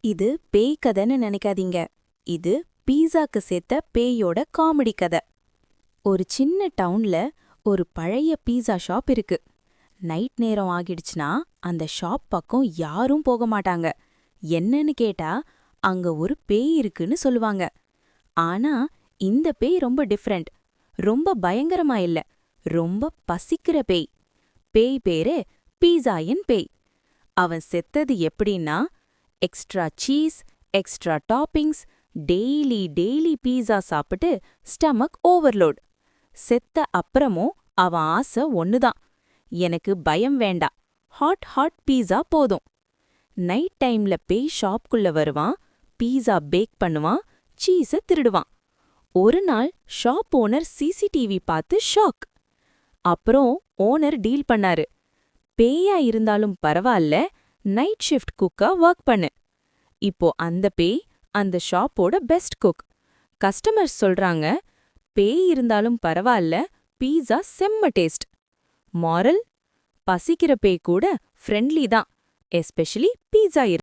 இது பேய் கதைன்னு நினைக்காதீங்க. இது பீஸாக்கு சேர்த்த பேயோட காமெடி கதை. ஒரு சின்ன டவுன்ல ஒரு பழைய பீஸா ஷாப் இருக்கு. நைட் நேரம் ஆகிடுச்சுனா அந்த ஷாப் பக்கம் யாரும் போக மாட்டாங்க. என்னன்னு கேட்டா அங்க ஒரு பேய் இருக்குன்னு சொல்லுவாங்க. ஆனா இந்த பேய் ரொம்ப டிஃப்ரெண்ட். ரொம்ப பயங்கரமா இல்ல, ரொம்ப பசிக்கிற பேய். பேய் பேரு பீஸாயின் பேய். அவன் செத்தது எப்படின்னா, extra cheese, extra toppings, daily pizza சாப்பிட்டு ஸ்டமக் ஓவர்லோட். செத்த அப்புறமும் அவன் ஆசை ஒண்ணுதான், எனக்கு பயம் வேண்டாம், ஹாட் பீஸா போதும். நைட் டைம்ல பேய் ஷாப்குள்ள வருவான், பீஸா பேக் பண்ணுவான், சீஸை திருடுவான். ஒரு நாள் ஷாப் ஓனர் சிசிடிவி பார்த்து ஷாக். அப்புறம் ஓனர் டீல் பண்ணாரு. பேயா இருந்தாலும் பரவாயில்ல, நைட் ஷிஃப்ட் குக்கா ஒர்க் பண்ணு. இப்போ அந்த பேய் அந்த ஷாப்போட பெஸ்ட் குக். கஸ்டமர்ஸ் சொல்றாங்க, பேய் இருந்தாலும் பரவாயில்ல, பீஸா செம்ம டேஸ்ட். மாரல்: பசிக்கிற பேய் கூட ஃப்ரெண்ட்லி தான், எஸ்பெஷலி பீஸா.